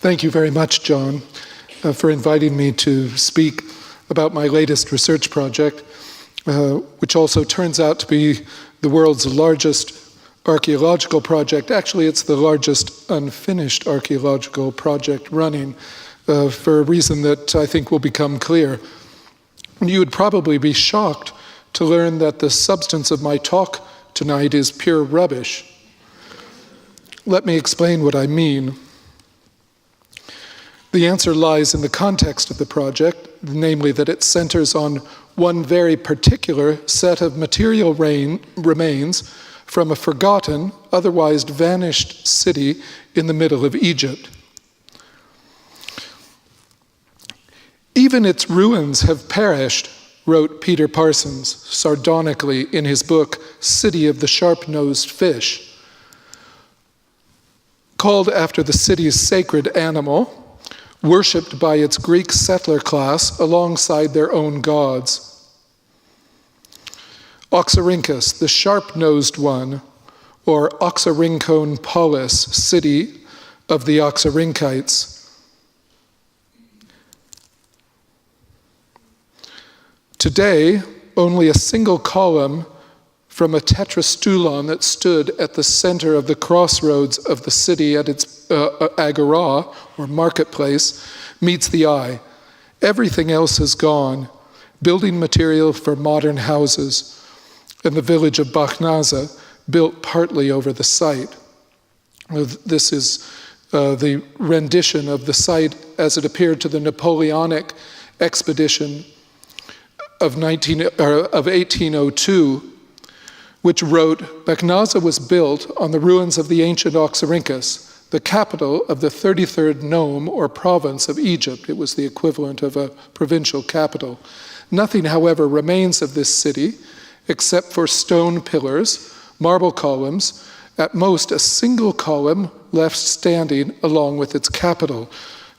Thank you very much, John, for inviting me to speak about my latest research project, which also turns out to be the world's largest archaeological project. Actually, it's the largest unfinished archaeological project running, for a reason that I think will become clear. You would probably be shocked to learn that the substance of my talk tonight is pure rubbish. Let me explain what I mean. The answer lies in the context of the project, namely that it centers on one very particular set of material remains from a forgotten, otherwise vanished city in the middle of Egypt. Even its ruins have perished, wrote Peter Parsons sardonically in his book, City of the Sharp-Nosed Fish, called after the city's sacred animal, worshipped by its Greek settler class alongside their own gods. Oxyrhynchus, the sharp-nosed one, or Oxyrhynchon polis, city of the Oxyrhynchites. Today, only a single column from a tetrastulon that stood at the center of the crossroads of the city at its agora, or marketplace, meets the eye. Everything else is gone. Building material for modern houses, and the village of Bakhnaza, built partly over the site. This is the rendition of the site as it appeared to the Napoleonic expedition of 1802, which wrote, Bakhnaza was built on the ruins of the ancient Oxyrhynchus, the capital of the 33rd nome or province of Egypt. It was the equivalent of a provincial capital. Nothing, however, remains of this city except for stone pillars, marble columns, at most a single column left standing along with its capital.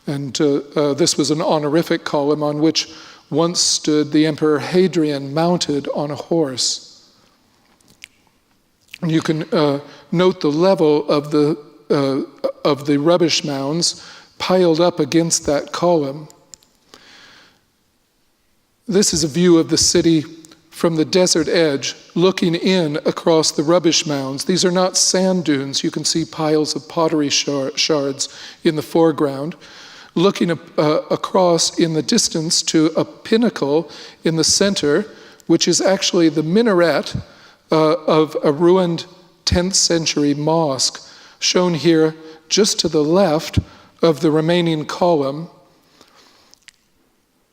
And this was an honorific column on which once stood the Emperor Hadrian mounted on a horse. You can note the level of the rubbish mounds piled up against that column. This is a view of the city from the desert edge, looking in across the rubbish mounds. These are not sand dunes. You can see piles of pottery shards in the foreground, looking across in the distance to a pinnacle in the center, which is actually the minaret of a ruined 10th century mosque, shown here just to the left of the remaining column.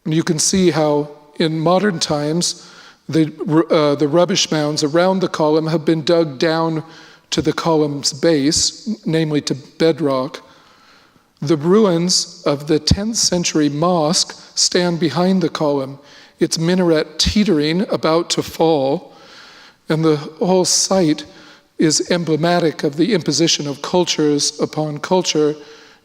And you can see how in modern times the rubbish mounds around the column have been dug down to the column's base, namely to bedrock. The ruins of the 10th century mosque stand behind the column, its minaret teetering, about to fall, and the whole site is emblematic of the imposition of cultures upon culture.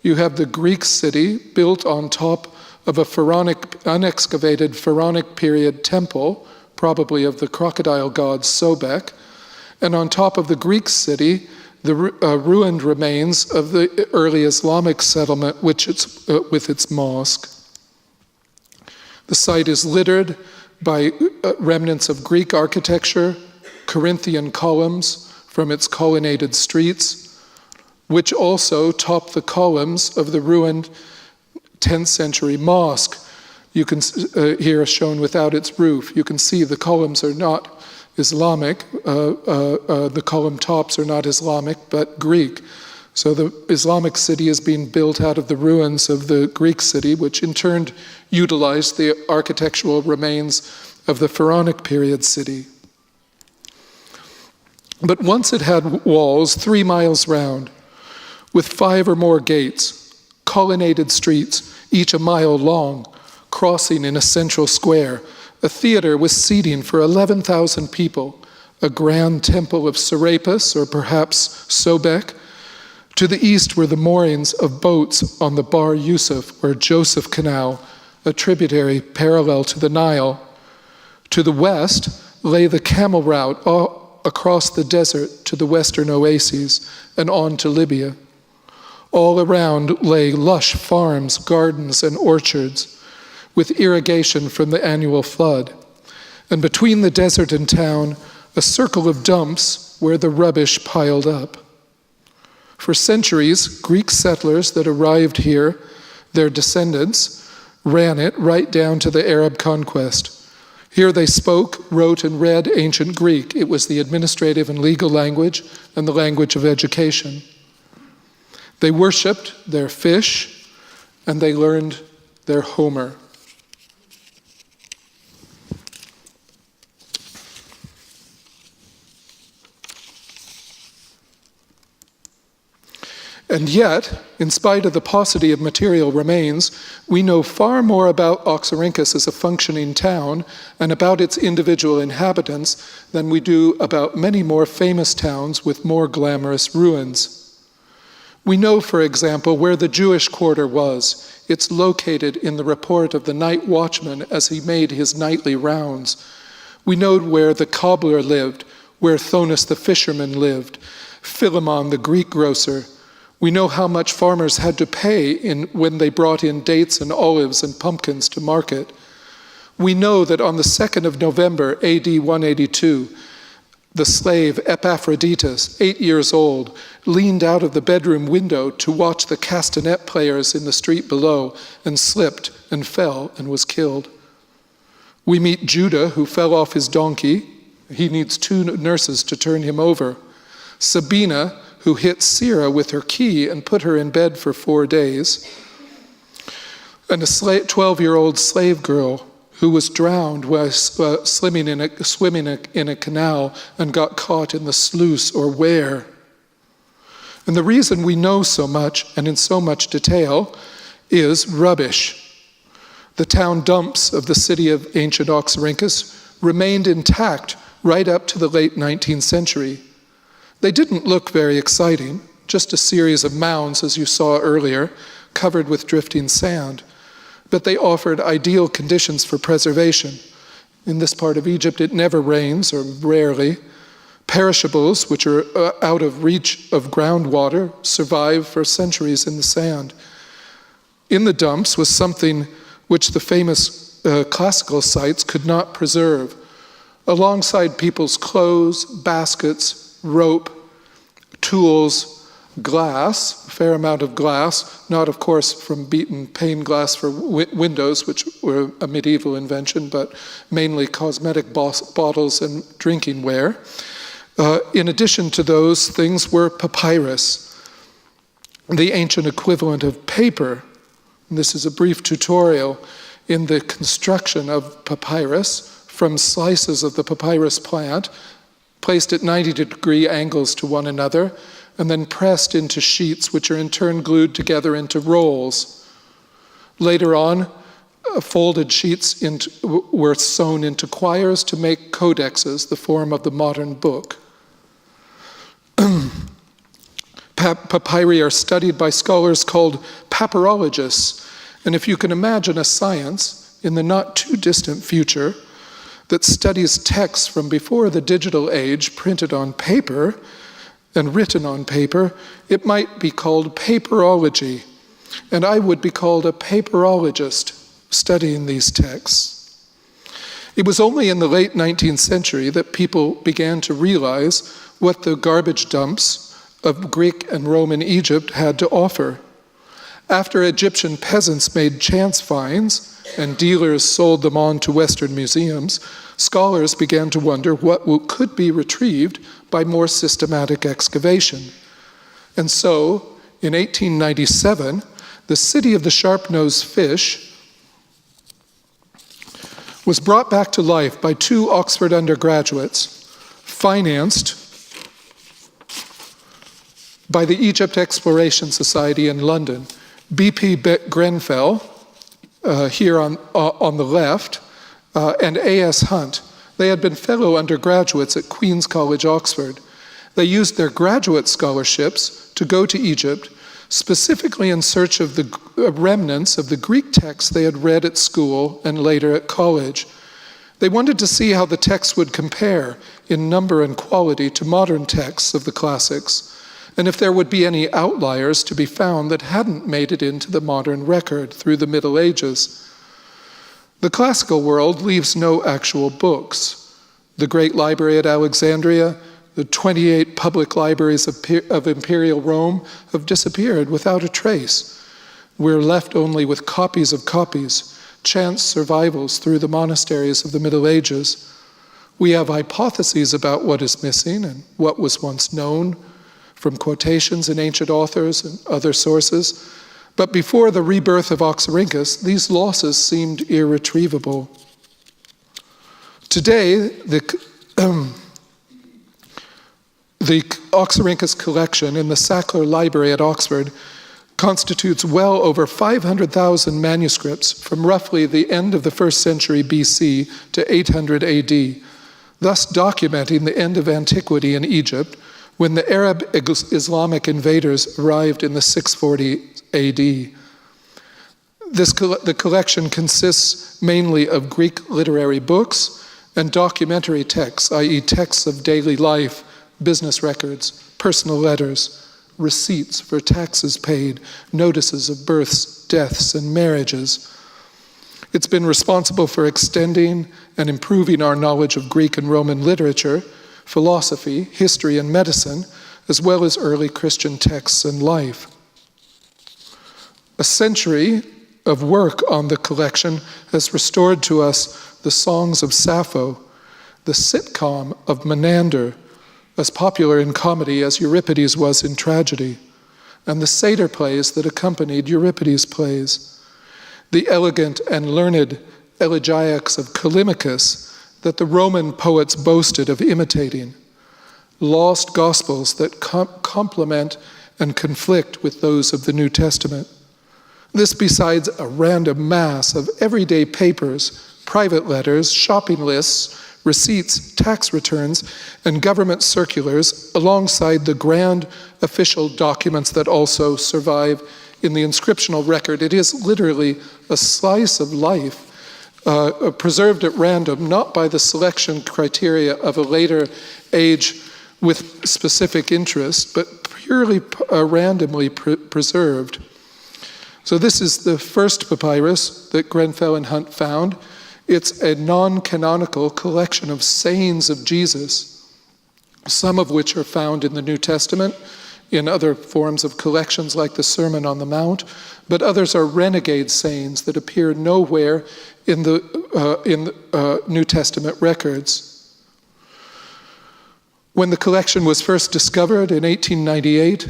You have the Greek city built on top of a unexcavated pharaonic period temple, probably of the crocodile god Sobek, and on top of the Greek city, the ruined remains of the early Islamic settlement, with its mosque. The site is littered by remnants of Greek architecture, Corinthian columns from its colonnaded streets, which also top the columns of the ruined 10th century mosque. You can here shown without its roof. You can see the columns are not Islamic. The column tops are not Islamic, but Greek. So the Islamic city is being built out of the ruins of the Greek city, which in turn utilized the architectural remains of the pharaonic period city. But once it had walls 3 miles round, with 5 or more gates, colonnaded streets, each a mile long, crossing in a central square, a theater with seating for 11,000 people, a grand temple of Serapis, or perhaps Sobek. To the east were the moorings of boats on the Bar Yusuf, or Joseph Canal, a tributary parallel to the Nile. To the west lay the camel route across the desert to the western oases and on to Libya. All around lay lush farms, gardens, and orchards, with irrigation from the annual flood. And between the desert and town, a circle of dumps where the rubbish piled up. For centuries, Greek settlers that arrived here, their descendants, ran it right down to the Arab conquest. Here they spoke, wrote, and read ancient Greek. It was the administrative and legal language and the language of education. They worshipped their fish, and they learned their Homer. And yet, in spite of the paucity of material remains, we know far more about Oxyrhynchus as a functioning town and about its individual inhabitants than we do about many more famous towns with more glamorous ruins. We know, for example, where the Jewish quarter was. It's located in the report of the night watchman as he made his nightly rounds. We know where the cobbler lived, where Thonis the fisherman lived, Philemon the Greek grocer. We know how much farmers had to pay when they brought in dates and olives and pumpkins to market. We know that on the 2nd of November, AD 182, the slave Epaphroditus, 8 years old, leaned out of the bedroom window to watch the castanet players in the street below and slipped and fell and was killed. We meet Judah, who fell off his donkey. He needs 2 nurses to turn him over. Sabina, who hit Sira with her key and put her in bed for 4 days. And a 12-year-old slave girl who was drowned while swimming in a canal and got caught in the sluice or weir. And the reason we know so much and in so much detail is rubbish. The town dumps of the city of ancient Oxyrhynchus remained intact right up to the late 19th century. They didn't look very exciting, just a series of mounds, as you saw earlier, covered with drifting sand. But they offered ideal conditions for preservation. In this part of Egypt, it never rains, or rarely. Perishables, which are out of reach of groundwater, survive for centuries in the sand. In the dumps was something which the famous classical sites could not preserve. Alongside people's clothes, baskets, rope, tools, glass, a fair amount of glass, not of course from beaten pane glass for windows, which were a medieval invention, but mainly cosmetic bottles and drinking ware. In addition to those things were papyrus, the ancient equivalent of paper. And this is a brief tutorial in the construction of papyrus from slices of the papyrus plant, placed at 90-degree angles to one another, and then pressed into sheets which are in turn glued together into rolls. Later on, folded sheets were sewn into quires to make codexes, the form of the modern book. Papyri are studied by scholars called papyrologists, and if you can imagine a science in the not too distant future that studies texts from before the digital age printed on paper and written on paper, it might be called papyrology, and I would be called a papyrologist studying these texts. It was only in the late 19th century that people began to realize what the garbage dumps of Greek and Roman Egypt had to offer. After Egyptian peasants made chance finds and dealers sold them on to Western museums, scholars began to wonder what could be retrieved by more systematic excavation. And so, in 1897, the city of the sharp-nosed fish was brought back to life by 2 Oxford undergraduates, financed by the Egypt Exploration Society in London. B.P. Grenfell, here on the left, and A.S. Hunt. They had been fellow undergraduates at Queen's College, Oxford. They used their graduate scholarships to go to Egypt, specifically in search of the remnants of the Greek texts they had read at school and later at college. They wanted to see how the texts would compare in number and quality to modern texts of the classics. and if there would be any outliers to be found that hadn't made it into the modern record through the Middle Ages. The classical world leaves no actual books. The Great Library at Alexandria, the 28 public libraries of Imperial Rome have disappeared without a trace. We're left only with copies of copies, chance survivals through the monasteries of the Middle Ages. We have hypotheses about what is missing and what was once known from quotations in ancient authors and other sources. But before the rebirth of Oxyrhynchus, these losses seemed irretrievable. Today, the Oxyrhynchus collection in the Sackler Library at Oxford constitutes well over 500,000 manuscripts from roughly the end of the 1st century BC to 800 AD, thus documenting the end of antiquity in Egypt when the Arab Islamic invaders arrived in the 640 AD. The collection consists mainly of Greek literary books and documentary texts, i.e. texts of daily life, business records, personal letters, receipts for taxes paid, notices of births, deaths, and marriages. It's been responsible for extending and improving our knowledge of Greek and Roman literature, philosophy, history, and medicine, as well as early Christian texts and life. A century of work on the collection has restored to us the songs of Sappho, the sitcom of Menander, as popular in comedy as Euripides was in tragedy, and the satyr plays that accompanied Euripides' plays, the elegant and learned elegiacs of Callimachus that the Roman poets boasted of imitating, lost gospels that complement and conflict with those of the New Testament. This besides a random mass of everyday papers, private letters, shopping lists, receipts, tax returns, and government circulars, alongside the grand official documents that also survive in the inscriptional record. It is literally a slice of life, preserved at random, not by the selection criteria of a later age with specific interest, but purely randomly preserved. So this is the first papyrus that Grenfell and Hunt found. It's a non-canonical collection of sayings of Jesus, some of which are found in the New Testament, in other forms of collections like the Sermon on the Mount, but others are renegade sayings that appear nowhere in the New Testament records. When the collection was first discovered in 1898,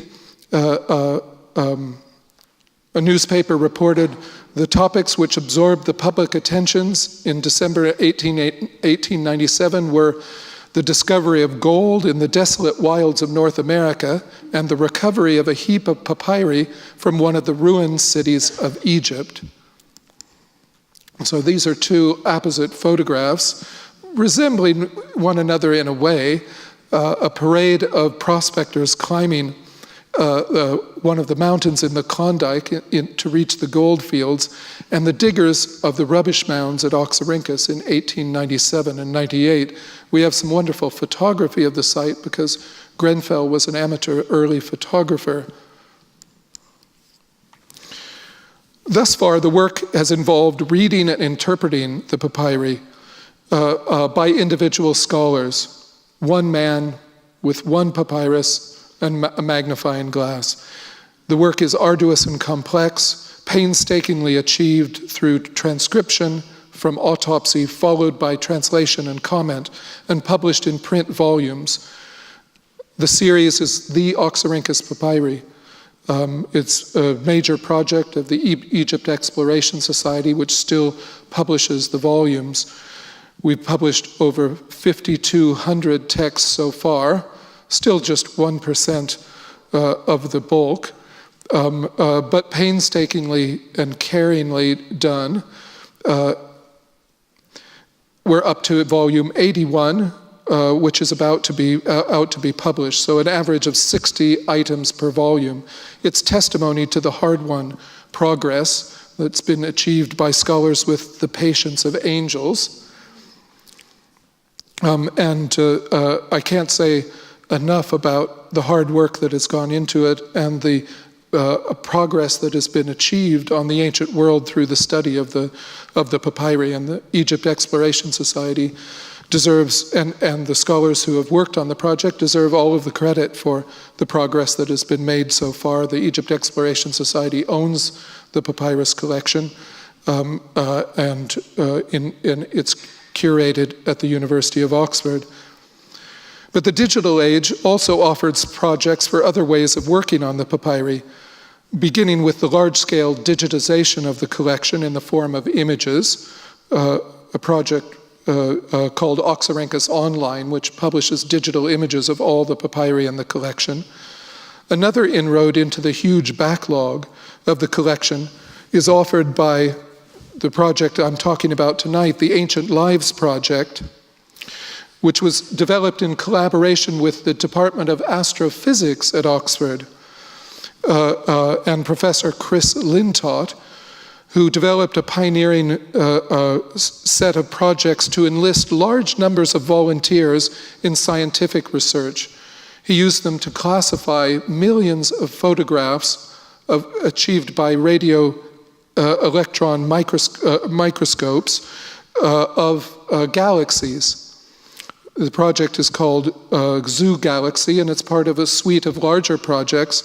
a newspaper reported the topics which absorbed the public attentions in December 1897 were the discovery of gold in the desolate wilds of North America and the recovery of a heap of papyri from one of the ruined cities of Egypt. So these are two opposite photographs, resembling one another in a way, a parade of prospectors climbing one of the mountains in the Klondike to reach the gold fields, and the diggers of the rubbish mounds at Oxyrhynchus in 1897 and 98. We have some wonderful photography of the site because Grenfell was an amateur early photographer. Thus far, the work has involved reading and interpreting the papyri by individual scholars, one man with one papyrus and a magnifying glass. The work is arduous and complex, painstakingly achieved through transcription from autopsy, followed by translation and comment, and published in print volumes. The series is the Oxyrhynchus Papyri. It's a major project of the Egypt Exploration Society, which still publishes the volumes. We've published over 5,200 texts so far, still just 1% of the bulk, but painstakingly and caringly done. We're up to volume 81, which is about to be out to be published, so an average of 60 items per volume. It's testimony to the hard-won progress that's been achieved by scholars with the patience of angels. I can't say enough about the hard work that has gone into it and the progress that has been achieved on the ancient world through the study of the papyri. And the Egypt Exploration Society deserves, and the scholars who have worked on the project deserve all of the credit for the progress that has been made so far. The Egypt Exploration Society owns the papyrus collection, and it's curated at the University of Oxford. But the digital age also offers projects for other ways of working on the papyri, beginning with the large-scale digitization of the collection in the form of images, a project called Oxyrhynchus Online, which publishes digital images of all the papyri in the collection. Another inroad into the huge backlog of the collection is offered by the project I'm talking about tonight, the Ancient Lives Project, which was developed in collaboration with the Department of Astrophysics at Oxford and Professor Chris Lintott, who developed a pioneering set of projects to enlist large numbers of volunteers in scientific research. He used them to classify millions of photographs achieved by radio electron microscopes of galaxies. The project is called Zoo Galaxy, and it's part of a suite of larger projects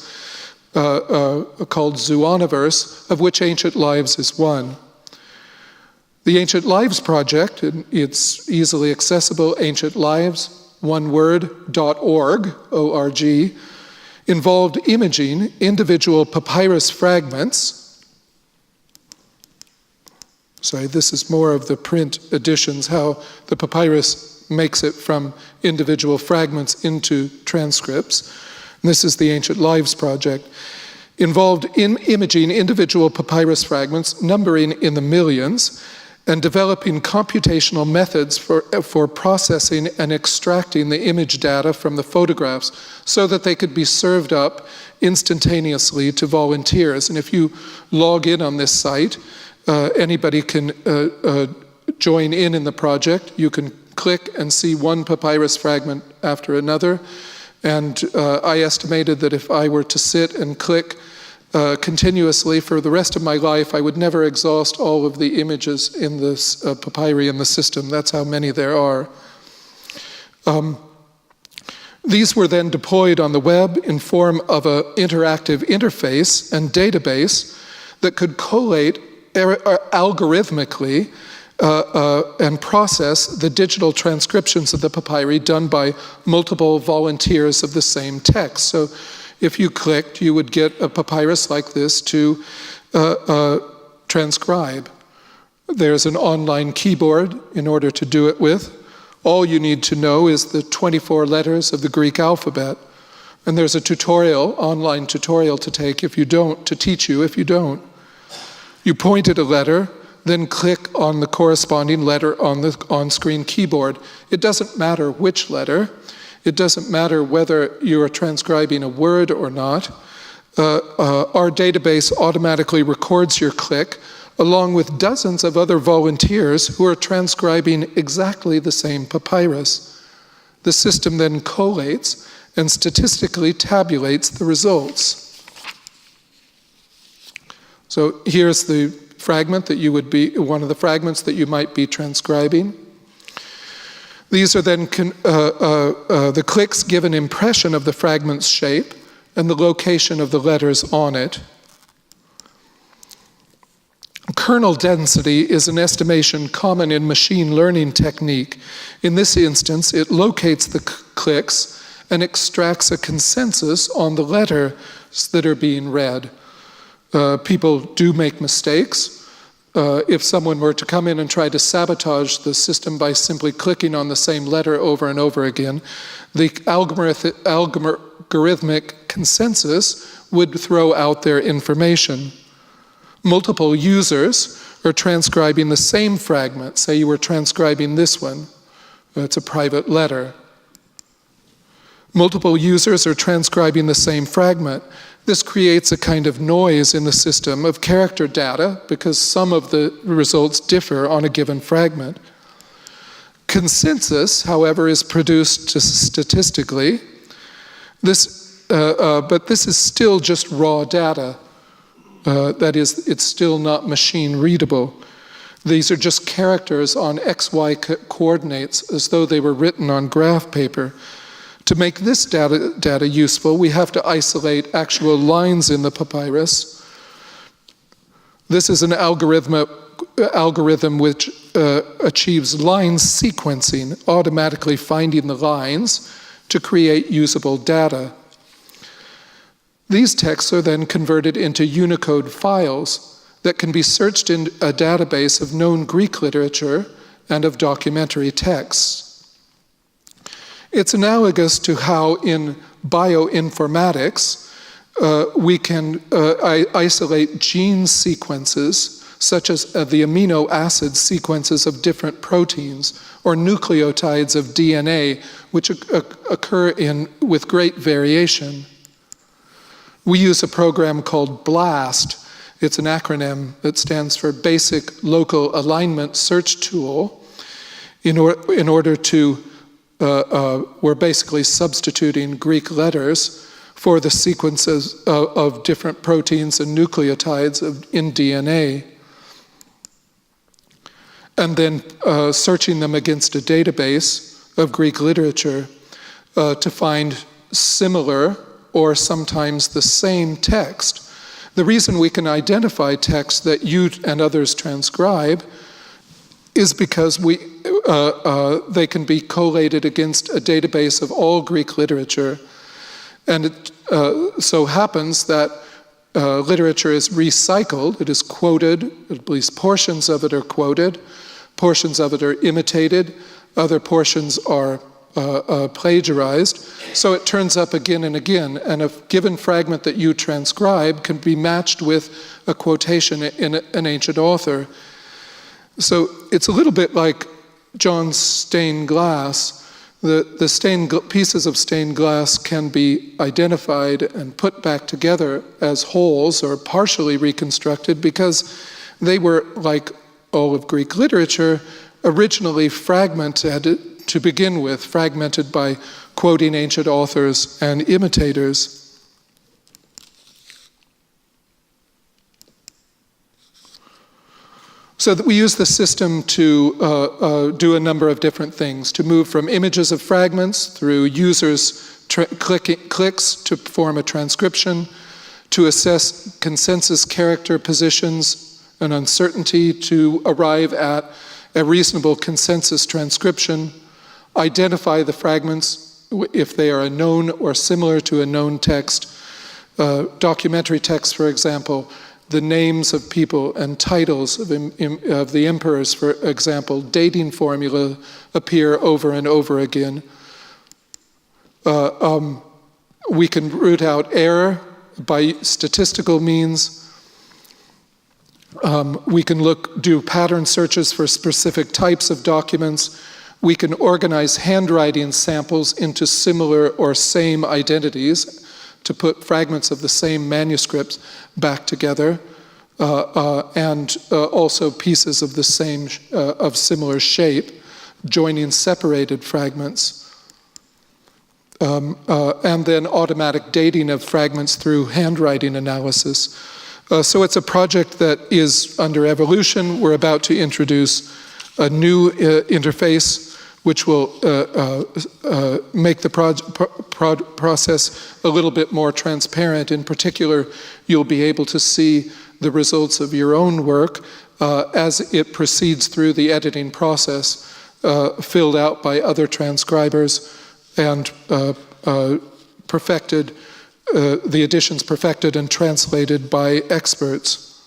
called Zooniverse, of which Ancient Lives is one. The Ancient Lives Project, and it's easily accessible, Ancient Lives, one word, .org, O-R-G, involved imaging individual papyrus fragments. Sorry, this is more of the print editions, how the papyrus makes it from individual fragments into transcripts. And this is the Ancient Lives Project. Involved in imaging individual papyrus fragments, numbering in the millions, and developing computational methods for processing and extracting the image data from the photographs so that they could be served up instantaneously to volunteers. And if you log in on this site, anybody can join in the project. You can click and see one papyrus fragment after another. And I estimated that if I were to sit and click continuously for the rest of my life, I would never exhaust all of the images in this papyri in the system. That's how many there are. These were then deployed on the web in form of an interactive interface and database that could collate algorithmically and process the digital transcriptions of the papyri done by multiple volunteers of the same text. So if you clicked, you would get a papyrus like this to transcribe. There's an online keyboard in order to do it with. All you need to know is the 24 letters of the Greek alphabet. And there's a tutorial, online tutorial to take if you don't, to teach you if you don't. You point at a letter, then click on the corresponding letter on the on-screen keyboard. It doesn't matter which letter. It doesn't matter whether you are transcribing a word or not. Our database automatically records your click, along with dozens of other volunteers who are transcribing exactly the same papyrus. The system then collates and statistically tabulates the results. So here's the fragment that you would be, one of the fragments that you might be transcribing. These are then, the clicks give an impression of the fragment's shape and the location of the letters on it. Kernel density is an estimation common in machine learning technique. In this instance, it locates the clicks and extracts a consensus on the letters that are being read. People do make mistakes. If someone were to come in and try to sabotage the system by simply clicking on the same letter over and over again, the algorithmic consensus would throw out their information. Multiple users are transcribing the same fragment. Say you were transcribing this one. It's a private letter. Multiple users are transcribing the same fragment. This creates a kind of noise in the system of character data because some of the results differ on a given fragment. Consensus, however, is produced statistically But this is still just raw data. That is, it's still not machine readable. These are just characters on XY coordinates as though they were written on graph paper. To make this data useful, we have to isolate actual lines in the papyrus. This is an algorithm which achieves line sequencing, automatically finding the lines to create usable data. These texts are then converted into Unicode files that can be searched in a database of known Greek literature and of documentary texts. It's analogous to how in bioinformatics we can isolate gene sequences such as the amino acid sequences of different proteins or nucleotides of DNA, which occur with great variation. We use a program called BLAST. It's an acronym that stands for Basic Local Alignment Search Tool. In order to, we're basically substituting Greek letters for the sequences of different proteins and nucleotides in DNA, and then searching them against a database of Greek literature to find similar or sometimes the same text. The reason we can identify text that you and others transcribe is because they can be collated against a database of all Greek literature. And it so happens that literature is recycled, it is quoted, at least portions of it are quoted, portions of it are imitated, other portions are plagiarized, so it turns up again and again, and a given fragment that you transcribe can be matched with a quotation in an ancient author. So it's a little bit like John's stained glass. The pieces of stained glass can be identified and put back together as wholes or partially reconstructed because they were, like all of Greek literature, originally fragmented to begin with, fragmented by quoting ancient authors and imitators. So that we use the system to do a number of different things, to move from images of fragments through users' clicks to form a transcription, to assess consensus character positions and uncertainty to arrive at a reasonable consensus transcription, identify the fragments if they are a known or similar to a known text. Documentary text, for example, the names of people and titles of the emperors, for example, dating formula appear over and over again. We can root out error by statistical means. We can do pattern searches for specific types of documents. We can organize handwriting samples into similar or same identities to put fragments of the same manuscripts back together, and also pieces of the same, of similar shape, joining separated fragments. And then automatic dating of fragments through handwriting analysis. So it's a project that is under evolution. We're about to introduce a new interface which will make the process a little bit more transparent. In particular, you'll be able to see the results of your own work as it proceeds through the editing process, filled out by other transcribers and perfected, the editions perfected and translated by experts.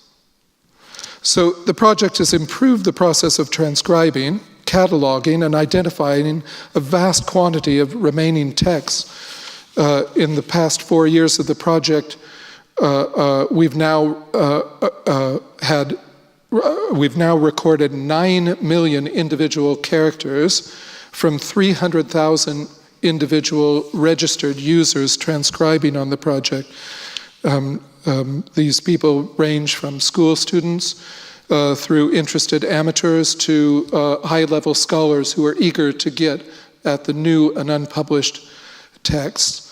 So the project has improved the process of transcribing, cataloging, and identifying a vast quantity of remaining texts. In the past 4 years of the project, we've now recorded 9 million individual characters from 300,000 individual registered users transcribing on the project. These people range from school students through interested amateurs to high-level scholars who are eager to get at the new and unpublished texts.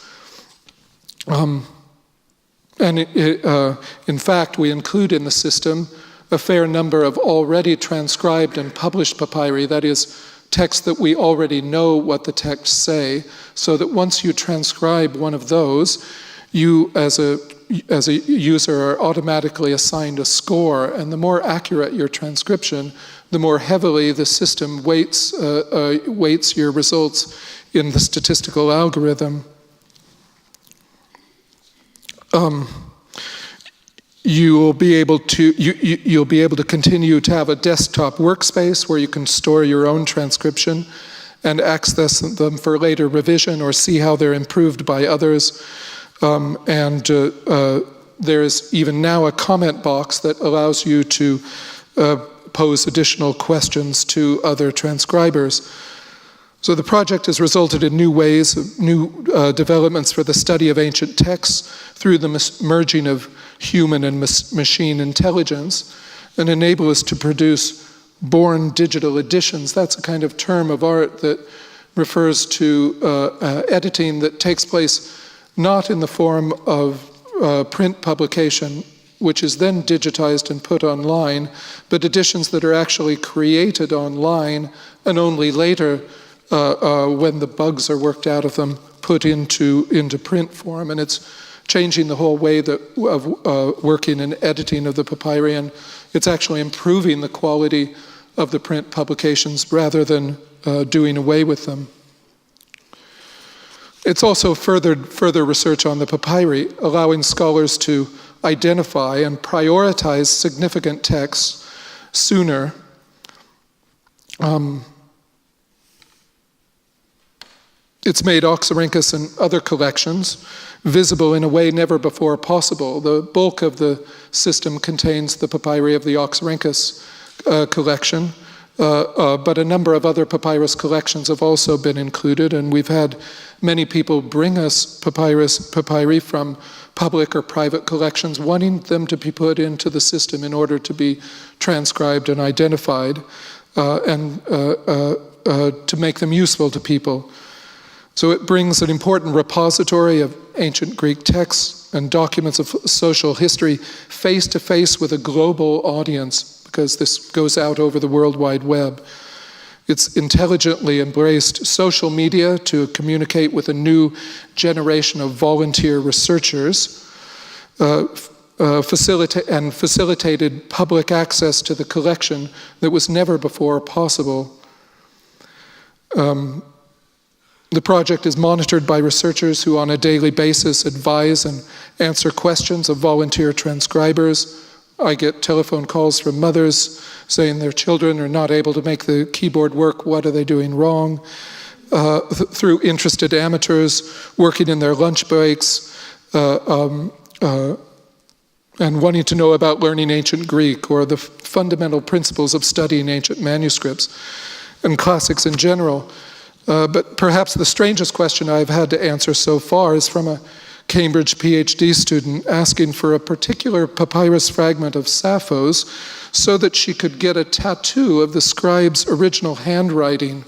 And in fact, we include in the system a fair number of already transcribed and published papyri, that is, texts that we already know what the texts say, so that once you transcribe one of those, you as a user are automatically assigned a score, and the more accurate your transcription, the more heavily the system weights your results in the statistical algorithm. You'll be able to continue to have a desktop workspace where you can store your own transcription and access them for later revision or see how they're improved by others. There is even now a comment box that allows you to pose additional questions to other transcribers. So the project has resulted in new ways, new developments for the study of ancient texts through the merging of human and machine intelligence, and enable us to produce born digital editions. That's a kind of term of art that refers to editing that takes place not in the form of print publication, which is then digitized and put online, but editions that are actually created online and only later, when the bugs are worked out of them, put into print form. And it's changing the whole way of working and editing of the papyri, and it's actually improving the quality of the print publications rather than doing away with them. It's also further research on the papyri, allowing scholars to identify and prioritize significant texts sooner. It's made Oxyrhynchus and other collections visible in a way never before possible. The bulk of the system contains the papyri of the Oxyrhynchus collection, but a number of other papyrus collections have also been included, and we've had many people bring us papyri from public or private collections, wanting them to be put into the system in order to be transcribed and identified, and to make them useful to people. So it brings an important repository of ancient Greek texts and documents of social history face to face with a global audience, because this goes out over the World Wide Web. It's intelligently embraced social media to communicate with a new generation of volunteer researchers, facilitated public access to the collection that was never before possible. The project is monitored by researchers who on a daily basis advise and answer questions of volunteer transcribers. I get telephone calls from mothers saying their children are not able to make the keyboard work. What are they doing wrong? Through interested amateurs working in their lunch breaks and wanting to know about learning ancient Greek or the fundamental principles of studying ancient manuscripts and classics in general. But perhaps the strangest question I've had to answer so far is from a Cambridge PhD student asking for a particular papyrus fragment of Sappho's so that she could get a tattoo of the scribe's original handwriting.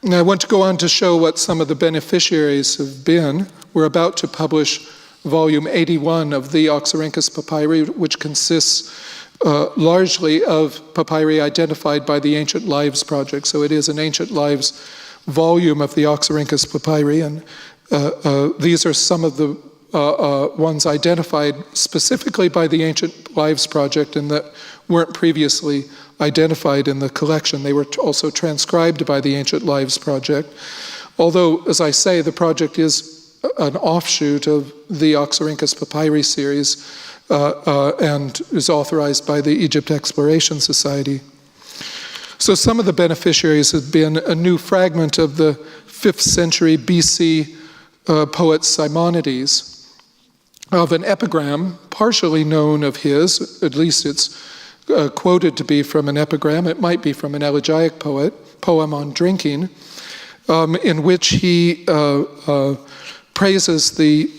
And I want to go on to show what some of the beneficiaries have been. We're about to publish volume 81 of the Oxyrhynchus papyri, which consists largely of papyri identified by the Ancient Lives Project. So it is an Ancient Lives volume of the Oxyrhynchus papyri, and these are some of the ones identified specifically by the Ancient Lives Project and that weren't previously identified in the collection. They were also transcribed by the Ancient Lives Project. Although, as I say, the project is an offshoot of the Oxyrhynchus papyri series, and is authorized by the Egypt Exploration Society. So some of the beneficiaries have been a new fragment of the 5th century BC poet Simonides, of an epigram partially known of his, at least it's quoted to be from an epigram, it might be from an elegiac poem on drinking, in which he praises the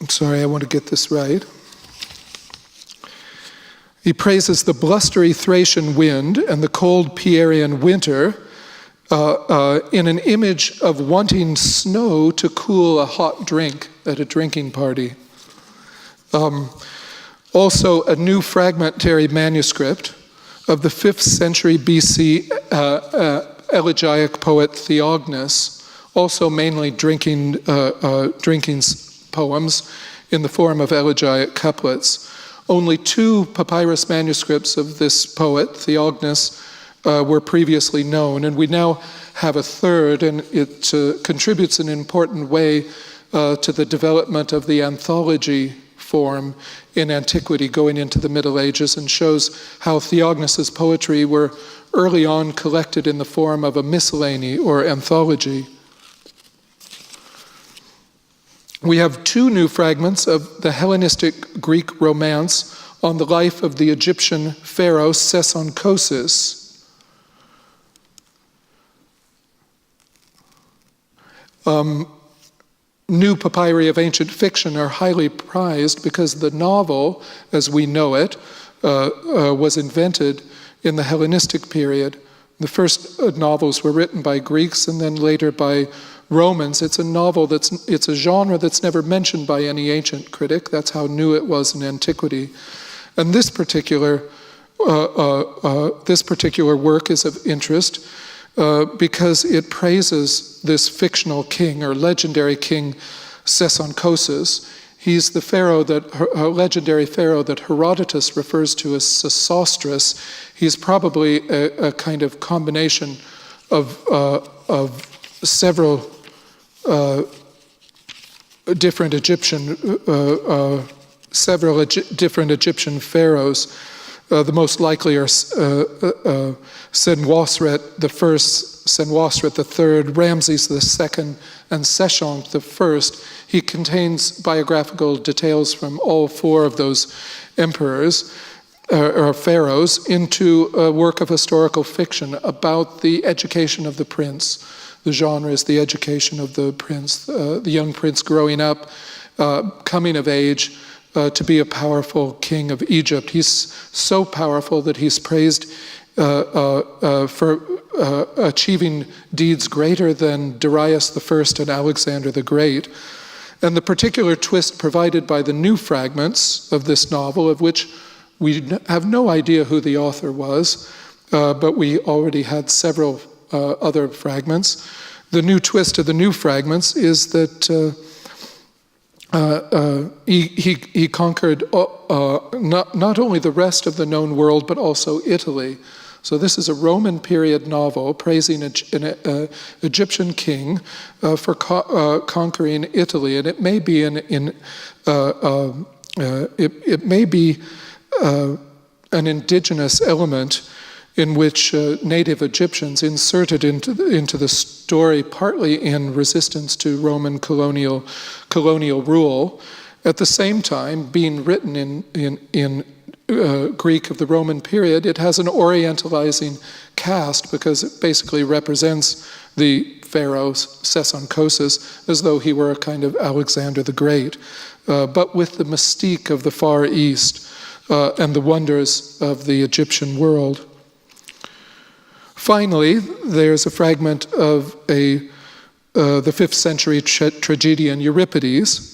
I'm sorry, I want to get this right. He praises the blustery Thracian wind and the cold Pierian winter in an image of wanting snow to cool a hot drink at a drinking party. Also, a new fragmentary manuscript of the 5th century BC elegiac poet Theognis, also mainly drinking poems in the form of elegiac couplets. Only 2 papyrus manuscripts of this poet, Theognis, were previously known, and we now have a 3rd, and it contributes in an important way to the development of the anthology form in antiquity going into the Middle Ages, and shows how Theognis's poetry were early on collected in the form of a miscellany or anthology. We have 2 new fragments of the Hellenistic Greek romance on the life of the Egyptian pharaoh Sesonkosis. New papyri of ancient fiction are highly prized because the novel, as we know it, was invented in the Hellenistic period. The first novels were written by Greeks and then later by Romans. It's a novel it's a genre that's never mentioned by any ancient critic. That's how new it was in antiquity. And this particular work is of interest because it praises this fictional king or legendary king Sesonkosis. He's the legendary pharaoh that Herodotus refers to as Sesostris. He's probably a kind of combination of several different Egyptian pharaohs. The most likely are Senwosret I, Senwosret III, Ramses II, and Seshonk I. He contains biographical details from all 4 of those emperors or pharaohs into a work of historical fiction about the education of the prince. The genre is the education of the prince, the young prince growing up, coming of age, to be a powerful king of Egypt. He's so powerful that he's praised for achieving deeds greater than Darius I and Alexander the Great. And the particular twist provided by the new fragments of this novel, of which we have no idea who the author was, but we already had several other fragments. The new twist of the new fragments is that he conquered not only the rest of the known world, but also Italy. So this is a Roman period novel praising an Egyptian king for conquering Italy, and it may be an indigenous element in which native Egyptians inserted into the story, partly in resistance to Roman colonial rule. At the same time, being written in Greek of the Roman period, it has an orientalizing cast because it basically represents the pharaoh Sesonkosis as though he were a kind of Alexander the Great, but with the mystique of the Far East and the wonders of the Egyptian world. Finally, there's a fragment of the 5th century tragedian Euripides,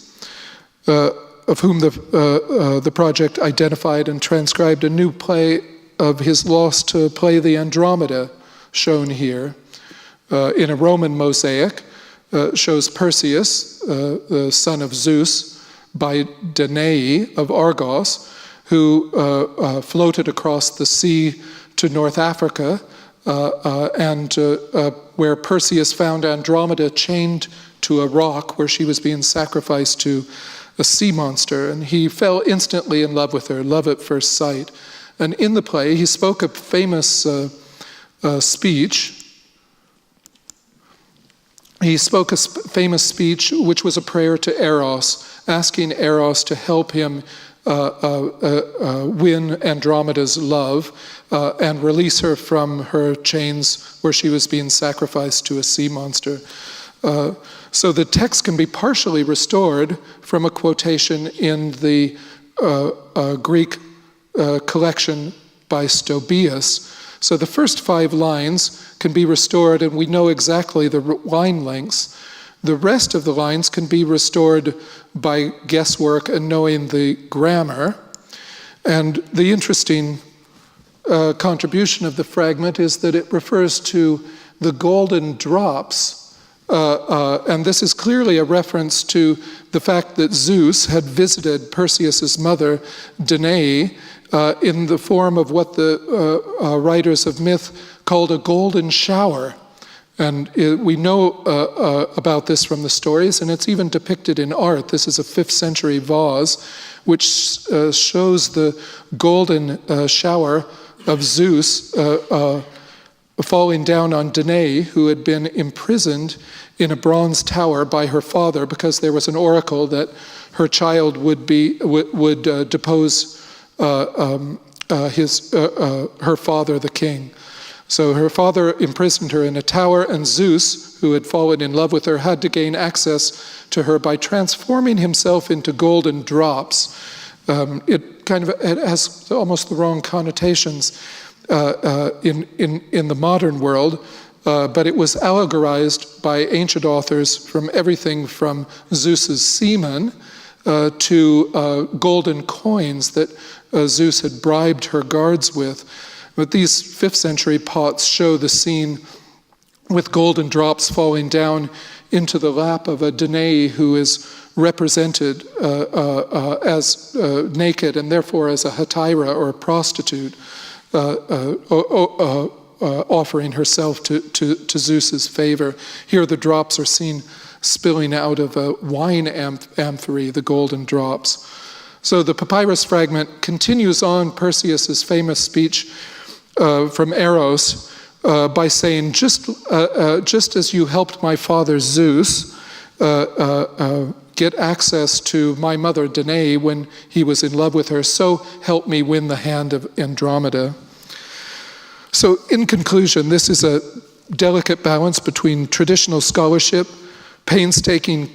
of whom the project identified and transcribed a new play of his lost play, the Andromeda, shown here. In a Roman mosaic, shows Perseus, the son of Zeus, by Danae of Argos, who floated across the sea to North Africa, and where Perseus found Andromeda chained to a rock where she was being sacrificed to a sea monster, and he fell instantly in love with her, love at first sight. And in the play, he spoke a famous speech. He spoke a famous speech which was a prayer to Eros, asking Eros to help him win Andromeda's love and release her from her chains where she was being sacrificed to a sea monster. So the text can be partially restored from a quotation in the Greek collection by Stobaeus. So the first 5 lines can be restored, and we know exactly the line lengths. The rest of the lines can be restored by guesswork and knowing the grammar. And the interesting contribution of the fragment is that it refers to the golden drops. And this is clearly a reference to the fact that Zeus had visited Perseus's mother, Danae, in the form of what the writers of myth called a golden shower. And we know about this from the stories, and it's even depicted in art. This is a 5th century vase, which shows the golden shower of Zeus falling down on Danae, who had been imprisoned in a bronze tower by her father because there was an oracle that her child would depose her father, the king. So her father imprisoned her in a tower, and Zeus, who had fallen in love with her, had to gain access to her by transforming himself into golden drops. It has almost the wrong connotations in the modern world, but it was allegorized by ancient authors from everything from Zeus's semen to golden coins that Zeus had bribed her guards with. But these 5th century pots show the scene with golden drops falling down into the lap of a Danae who is represented as naked and therefore as a hetaira or a prostitute, offering herself to Zeus's favor. Here the drops are seen spilling out of a wine amphory, the golden drops. So the papyrus fragment continues on Perseus's famous speech from Eros by saying, just as you helped my father Zeus get access to my mother Danae when he was in love with her, so help me win the hand of Andromeda. So in conclusion, this is a delicate balance between traditional scholarship, painstaking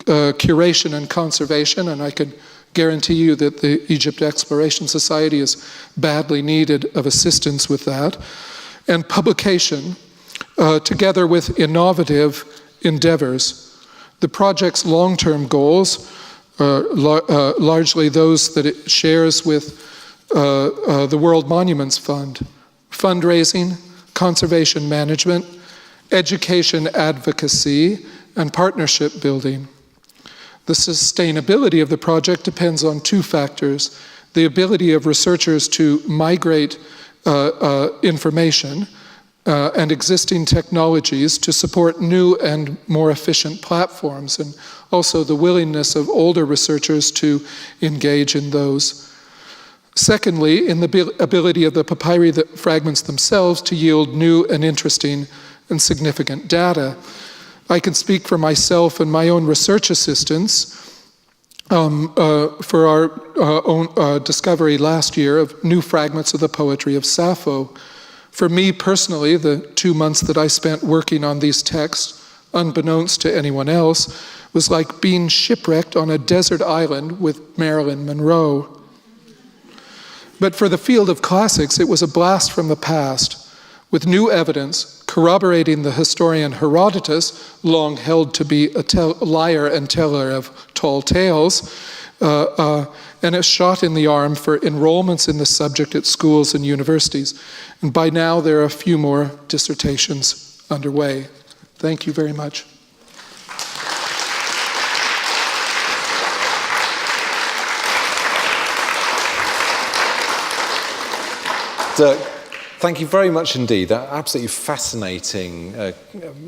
curation and conservation, and I can guarantee you that the Egypt Exploration Society is badly needed of assistance with that, and publication, together with innovative endeavors. The project's long-term goals are largely those that it shares with the World Monuments Fund: fundraising, conservation management, education advocacy, and partnership building. The sustainability of the project depends on 2 factors: the ability of researchers to migrate information and existing technologies to support new and more efficient platforms, and also the willingness of older researchers to engage in those. Secondly, in the ability of the papyri fragments themselves to yield new and interesting and significant data. I can speak for myself and my own research assistants for our own discovery last year of new fragments of the poetry of Sappho. For me personally, the 2 months that I spent working on these texts, unbeknownst to anyone else, was like being shipwrecked on a desert island with Marilyn Monroe. But for the field of classics, it was a blast from the past, with new evidence corroborating the historian Herodotus, long held to be a liar and teller of tall tales, and a shot in the arm for enrollments in the subject at schools and universities. And by now, there are a few more dissertations underway. Thank you very much. Dirk, thank you very much indeed. That absolutely fascinating,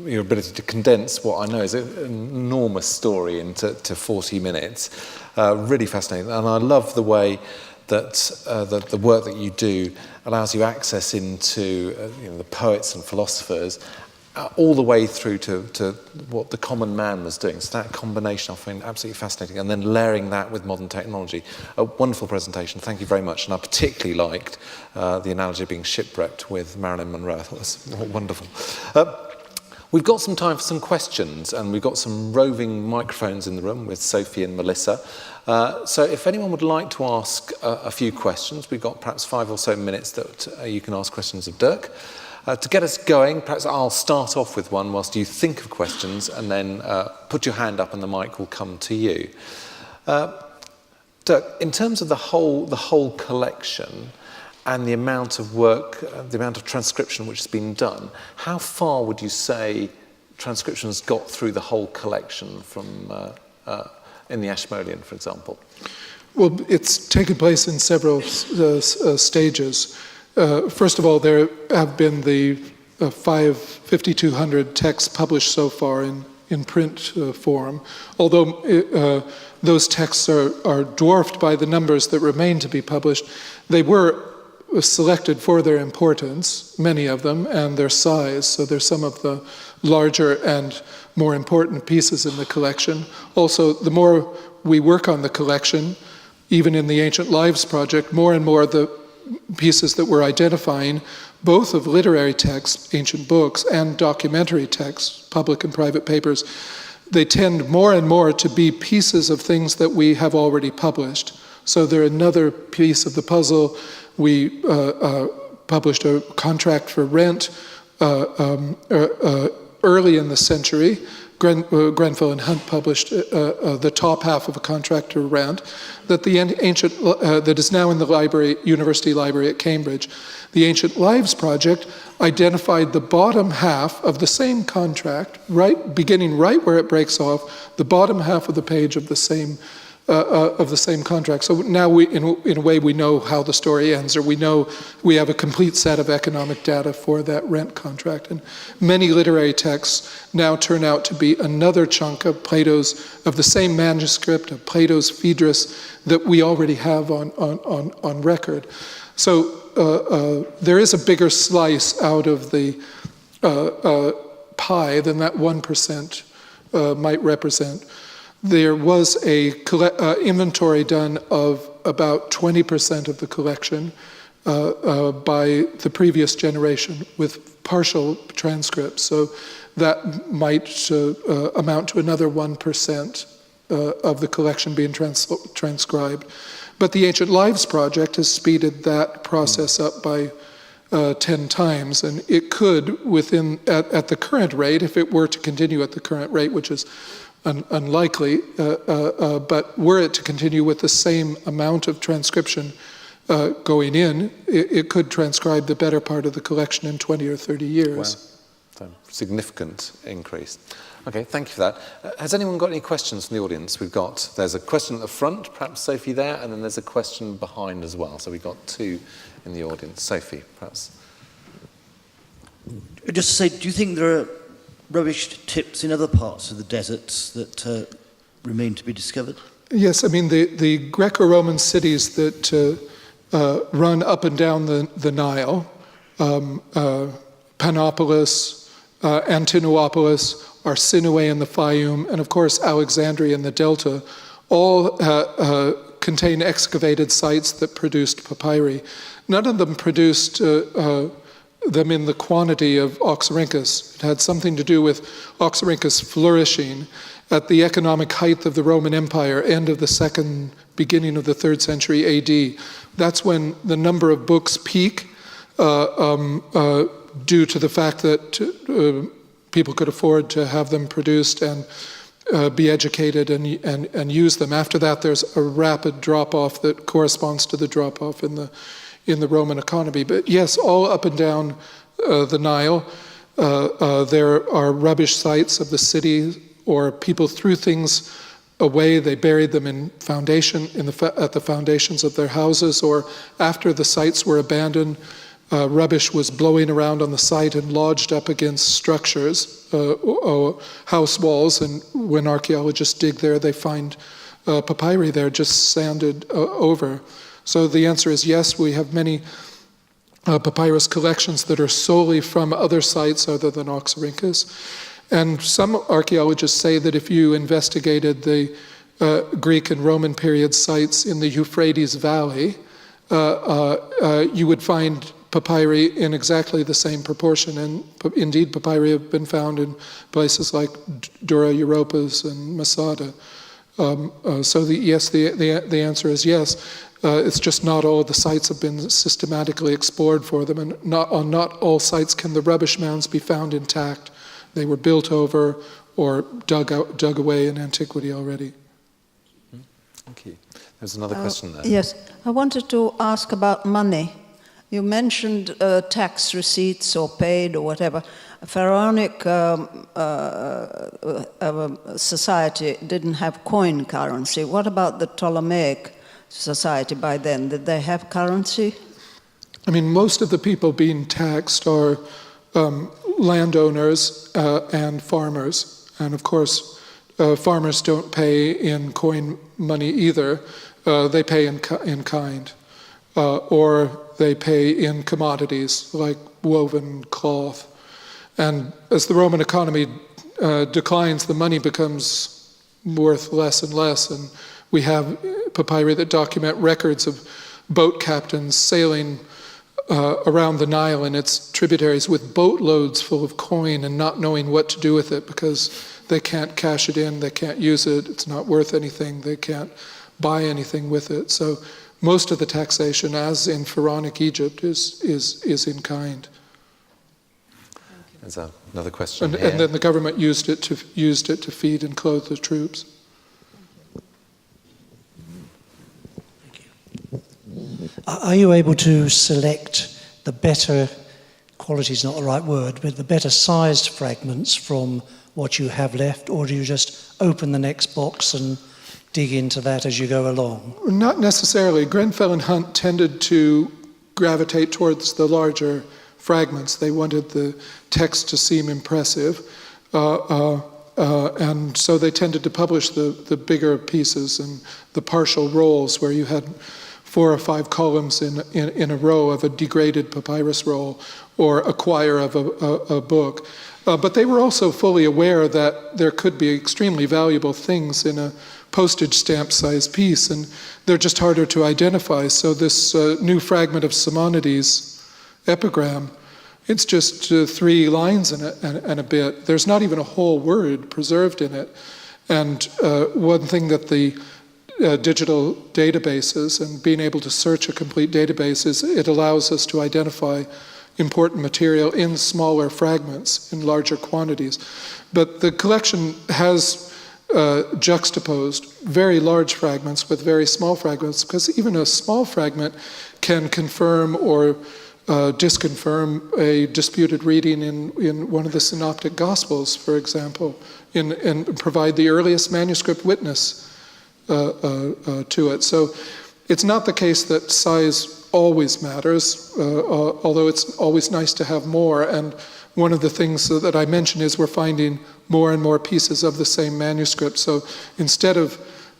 your ability to condense what I know is an enormous story into 40 minutes. Really fascinating. And I love the way that the work that you do allows you access into the poets and philosophers all the way through to what the common man was doing. So that combination I find absolutely fascinating. And then layering that with modern technology. A wonderful presentation. Thank you very much. And I particularly liked the analogy of being shipwrecked with Marilyn Monroe. I thought that was wonderful. We've got some time for some questions, and we've got some roving microphones in the room with Sophie and Melissa. So if anyone would like to ask a few questions, we've got perhaps 5 or so minutes that you can ask questions of Dirk. To get us going, perhaps I'll start off with one whilst you think of questions, and then put your hand up and the mic will come to you. Dirk, in terms of the whole collection and the amount of work, the amount of transcription which has been done, how far would you say transcription has got through the whole collection from in the Ashmolean, for example? Well, it's taken place in several stages. First of all, there have been the 5,200 texts published so far in print form, although those texts are dwarfed by the numbers that remain to be published. They were selected for their importance, many of them, and their size. So there's some of the larger and more important pieces in the collection. Also, the more we work on the collection, even in the Ancient Lives project, more and more the pieces that we're identifying, both of literary texts, ancient books, and documentary texts, public and private papers, they tend more and more to be pieces of things that we have already published. So they're another piece of the puzzle. We published a contract for rent early in the century. Grenfell and Hunt published the top half of a contract to rent that that is now in the University Library at Cambridge. The Ancient Lives project identified the bottom half of the same contract, beginning right where it breaks off, the bottom half of the page of the same contract. So now in a way, we know how the story ends, or we know we have a complete set of economic data for that rent contract. And many literary texts now turn out to be another chunk of the same manuscript, of Plato's Phaedrus, that we already have on record. So there is a bigger slice out of the pie than that 1% might represent. There was a inventory done of about 20% of the collection by the previous generation with partial transcripts. So that might amount to another 1% of the collection being transcribed. But the Ancient Lives project has speeded that process up by 10 times, and it could, at the current rate, if it were to continue at the current rate, which is unlikely, but were it to continue with the same amount of transcription going in, it could transcribe the better part of the collection in 20 or 30 years. Wow. So, significant increase. Okay, thank you for that. Has anyone got any questions from the audience? There's a question at the front, perhaps Sophie there, and then there's a question behind as well. So we've got 2 in the audience. Sophie, perhaps. Just to say, do you think there are rubbish tips in other parts of the deserts that remain to be discovered? Yes, I mean, the Greco-Roman cities that run up and down the Nile, Panopolis, Antinopolis, Arsinoe in the Fayum, and of course Alexandria in the Delta, all contain excavated sites that produced papyri. None of them produced them in the quantity of Oxyrhynchus. It had something to do with Oxyrhynchus flourishing at the economic height of the Roman Empire, end of the 2nd, beginning of the 3rd century AD. That's when the number of books peak due to the fact that people could afford to have them produced and be educated and use them. After that, there's a rapid drop-off that corresponds to the drop-off in the Roman economy. But yes, all up and down the Nile, there are rubbish sites of the city, or people threw things away. They buried them at the foundations of their houses, or after the sites were abandoned, rubbish was blowing around on the site and lodged up against structures, house walls, and when archaeologists dig there, they find papyri there just sanded over. So the answer is yes, we have many papyrus collections that are solely from other sites other than Oxyrhynchus. And some archaeologists say that if you investigated the Greek and Roman period sites in the Euphrates Valley, you would find papyri in exactly the same proportion, and indeed papyri have been found in places like Dura Europos and Masada. So the answer is yes. It's just not all the sites have been systematically explored for them, and on not all sites can the rubbish mounds be found intact. They were built over or dug away in antiquity already. Thank you. There's another question there. Yes, I wanted to ask about money. You mentioned tax receipts or paid or whatever. A pharaonic society didn't have coin currency. What about the Ptolemaic society by then? Did they have currency? I mean, most of the people being taxed are landowners and farmers. And of course, farmers don't pay in coin money either. They pay in kind. Or they pay in commodities like woven cloth. And as the Roman economy declines, the money becomes worth less and less. And we have papyri that document records of boat captains sailing around the Nile and its tributaries with boatloads full of coin and not knowing what to do with it because they can't cash it in, they can't use it, it's not worth anything, they can't buy anything with it. So most of the taxation, as in pharaonic Egypt, is in kind. There's another question here. And then the government used it to feed and clothe the troops. Are you able to select the better, quality is not the right word, but the better sized fragments from what you have left, or do you just open the next box and dig into that as you go along? Not necessarily. Grenfell and Hunt tended to gravitate towards the larger fragments. They wanted the text to seem impressive, and so they tended to publish the bigger pieces and the partial rolls where you had 4 or 5 columns in a row of a degraded papyrus roll or a quire of a book. But they were also fully aware that there could be extremely valuable things in a postage stamp size piece, and they're just harder to identify. So this new fragment of Simonides' epigram, it's just 3 lines in it and a bit. There's not even a whole word preserved in it. And one thing that the digital databases and being able to search a complete database is it allows us to identify important material in smaller fragments, in larger quantities. But the collection has juxtaposed very large fragments with very small fragments, because even a small fragment can confirm or disconfirm a disputed reading in one of the synoptic gospels, for example, and provide the earliest manuscript witness to it. So it's not the case that size always matters, although it's always nice to have more. And one of the things that I mentioned is we're finding more and more pieces of the same manuscript. So instead of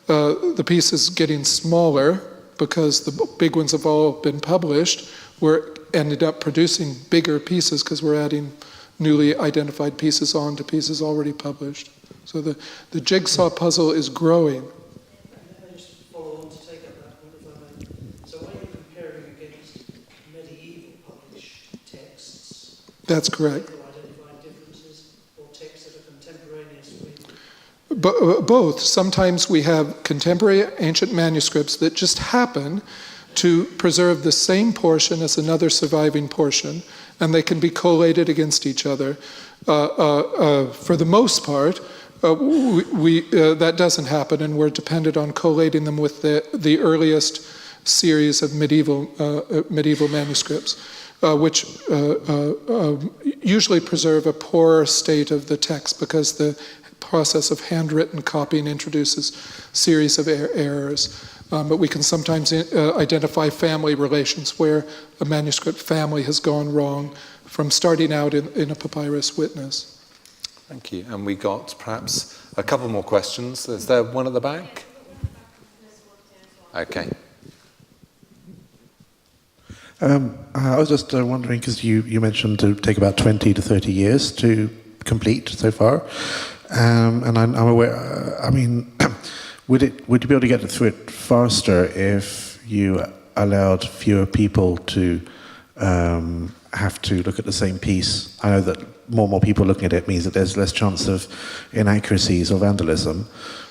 the pieces getting smaller, because the big ones have all been published, we're ended up producing bigger pieces because we're adding newly identified pieces on to pieces already published. So the jigsaw puzzle is growing. That's correct. Both. Sometimes we have contemporary ancient manuscripts that just happen to preserve the same portion as another surviving portion, and they can be collated against each other. For the most part, that doesn't happen, and we're dependent on collating them with the earliest series of medieval manuscripts. Which usually preserve a poorer state of the text because the process of handwritten copying introduces a series of errors. But we can sometimes identify family relations where a manuscript family has gone wrong from starting out in a papyrus witness. Thank you. And we got perhaps a couple more questions. Is there one at the back? Okay. I was just wondering, because you mentioned to take about 20 to 30 years to complete so far, and I'm aware, would you be able to get through it faster if you allowed fewer people to have to look at the same piece. I know that more and more people looking at it means that there's less chance of inaccuracies or vandalism.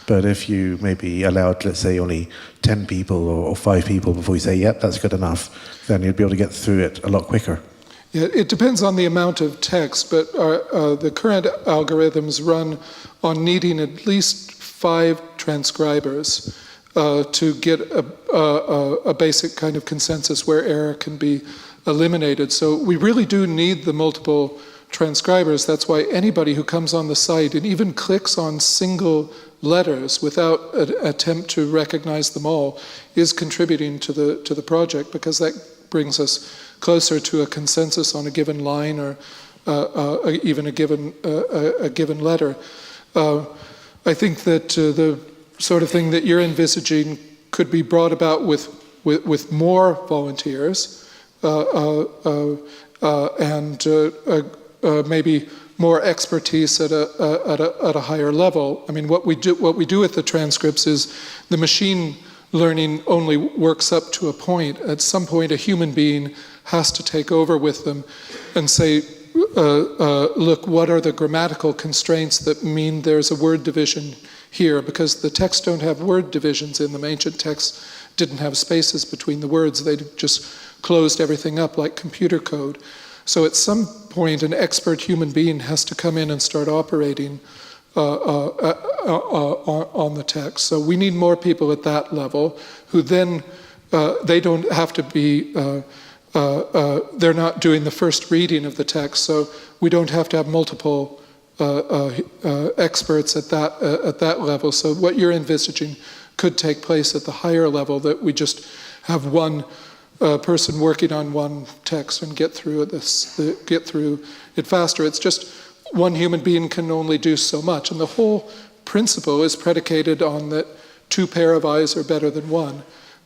But if you maybe allowed, let's say, only 10 people or 5 people before you say, yep, that's good enough, then you'd be able to get through it a lot quicker. Yeah, it depends on the amount of text, but the current algorithms run on needing at least 5 transcribers to get a basic kind of consensus where error can be eliminated. So we really do need the multiple transcribers. That's why anybody who comes on the site and even clicks on single letters without an attempt to recognize them all is contributing to the project, because that brings us closer to a consensus on a given line or even a given letter. I think that the sort of thing that you're envisaging could be brought about with more volunteers and maybe more expertise at a higher level. I mean, what we do with the transcripts is the machine learning only works up to a point. At some point, a human being has to take over with them and say, look, what are the grammatical constraints that mean there's a word division here? Because the texts don't have word divisions in them. Ancient texts didn't have spaces between the words. They just closed everything up like computer code. So at some point, an expert human being has to come in and start operating on the text. So we need more people at that level who then, they don't have to be, they're not doing the first reading of the text, so we don't have to have multiple experts at that level. So what you're envisaging could take place at the higher level, that we just have one person working on one text and get through it faster. It's just one human being can only do so much, and the whole principle is predicated on that 2 pair of eyes are better than 1.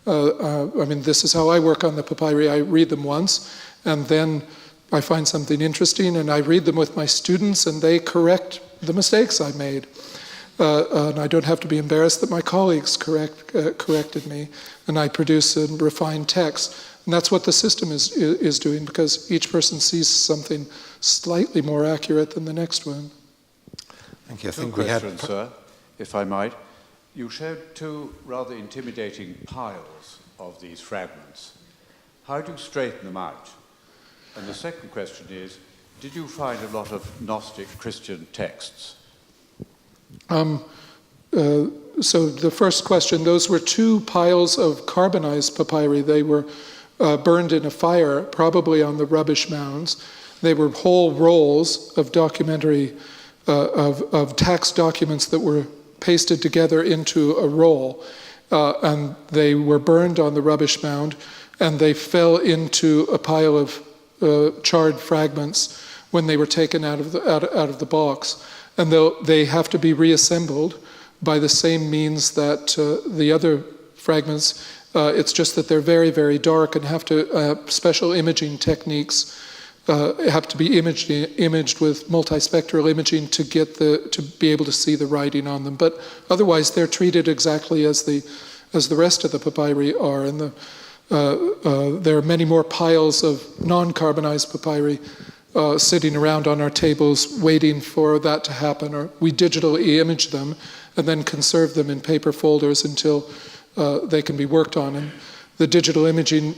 I mean, this is how I work on the papyri. I read them once, and then I find something interesting, and I read them with my students, and they correct the mistakes I made. And I don't have to be embarrassed that my colleagues corrected me, and I produce a refined text. And that's what the system is doing, because each person sees something slightly more accurate than the next one. Thank you. I Two think we had... questions, sir, if I might. You showed 2 rather intimidating piles of these fragments. How do you straighten them out? And the second question is, did you find a lot of Gnostic Christian texts? So the first question, those were 2 piles of carbonized papyri. They were burned in a fire, probably on the rubbish mounds. They were whole rolls of documentary, of tax documents that were pasted together into a roll. And they were burned on the rubbish mound, and they fell into a pile of charred fragments when they were taken out of the box. And they have to be reassembled by the same means that the other fragments. It's just that they're very, very dark and have to special imaging techniques have to be imaged with multispectral imaging to be able to see the writing on them. But otherwise, they're treated exactly as the rest of the papyri are. And there are many more piles of non-carbonized papyri sitting around on our tables waiting for that to happen, or we digitally image them and then conserve them in paper folders until they can be worked on. And the digital imaging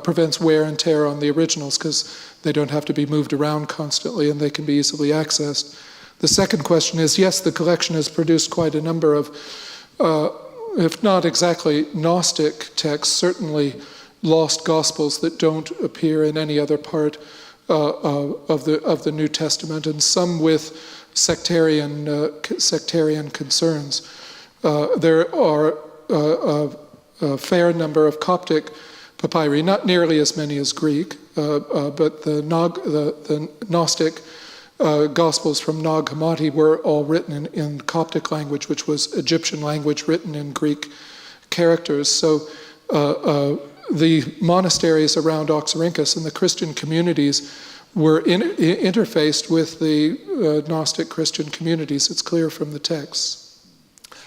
prevents wear and tear on the originals because they don't have to be moved around constantly and they can be easily accessed. The second question is, yes, the collection has produced quite a number of, if not exactly Gnostic texts, certainly lost Gospels that don't appear in any other part of the New Testament, and some with sectarian concerns. There are a fair number of Coptic papyri, not nearly as many as Greek, but the Gnostic Gospels from Nag Hammadi were all written in Coptic language, which was Egyptian language written in Greek characters. So the monasteries around Oxyrhynchus and the Christian communities were interfaced with the Gnostic Christian communities. It's clear from the texts.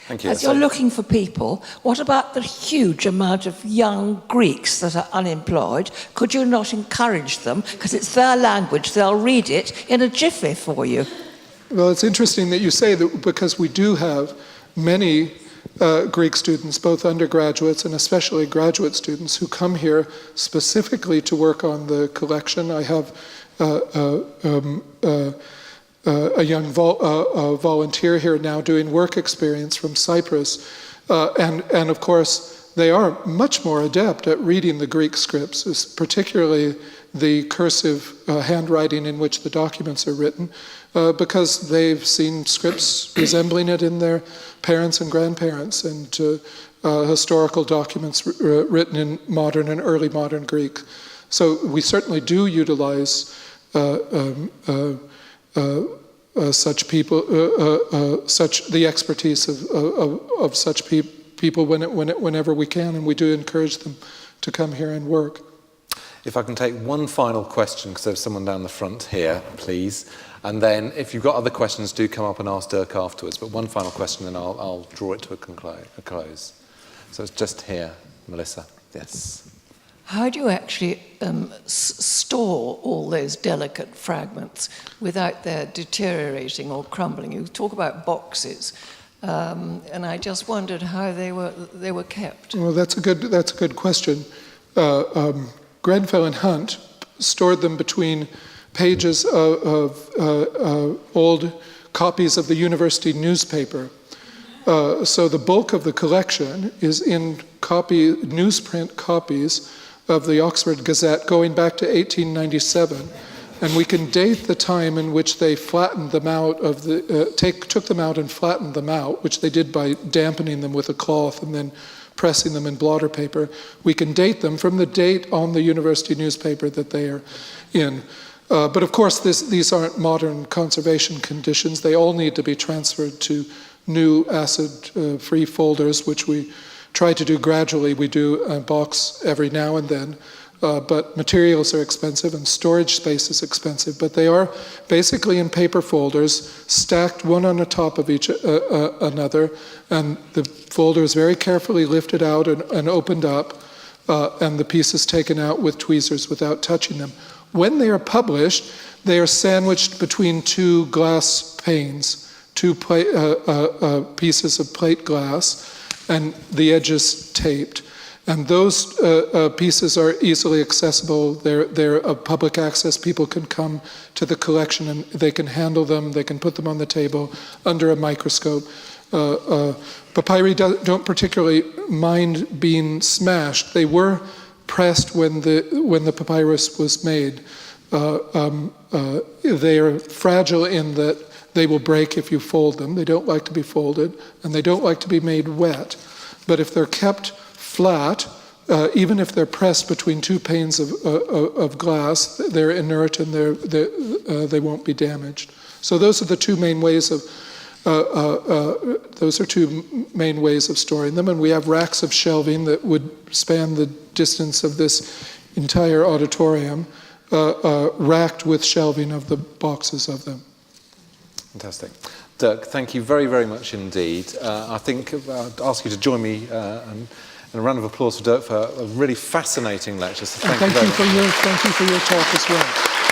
Thank you. As you're looking for people, what about the huge amount of young Greeks that are unemployed? Could you not encourage them? Because it's their language, they'll read it in a jiffy for you. Well, it's interesting that you say that, because we do have many Greek students, both undergraduates and especially graduate students, who come here specifically to work on the collection. I have a young volunteer here now doing work experience from Cyprus. And of course, they are much more adept at reading the Greek scripts, particularly the cursive handwriting in which the documents are written, because they've seen scripts resembling it in their parents and grandparents, and historical documents written in modern and early modern Greek. So we certainly do utilize such people, the expertise of such people whenever we can, and we do encourage them to come here and work. If I can take one final question, because there's someone down the front here, please. And then if you've got other questions, do come up and ask Dirk afterwards. But one final question, then I'll draw it to a close. So it's just here, Melissa. Yes. How do you actually store all those delicate fragments without their deteriorating or crumbling? You talk about boxes, and I just wondered how they were kept. Well, that's a good question. Grenfell and Hunt stored them between pages of old copies of the university newspaper. So the bulk of the collection is in newsprint copies of the Oxford Gazette going back to 1897, and we can date the time in which they flattened them out took them out and flattened them out, which they did by dampening them with a cloth and then pressing them in blotter paper. We can date them from the date on the university newspaper that they are in. But of course, these aren't modern conservation conditions. They all need to be transferred to new acid-free folders, which we try to do gradually. We do a box every now and then, but materials are expensive and storage space is expensive. But they are basically in paper folders, stacked one on the top of each another, and the folder is very carefully lifted out and opened up, and the pieces taken out with tweezers without touching them. When they are published, they are sandwiched between two glass panes, two pieces of plate glass, and the edges taped. And those pieces are easily accessible. They're of public access. People can come to the collection and they can handle them. They can put them on the table under a microscope. Papyri don't particularly mind being smashed. They were pressed when the papyrus was made. They are fragile in that they will break if you fold them. They don't like to be folded, and they don't like to be made wet. But if they're kept flat, even if they're pressed between two panes of glass, they're inert and they won't be damaged. So those are the two main ways of storing them. And we have racks of shelving that would span the distance of this entire auditorium, racked with shelving of the boxes of them. Fantastic. Dirk, thank you very, very much indeed. I think I'd ask you to join me in a round of applause for Dirk for a really fascinating lecture. So thank you very much. Thank you for your talk as well.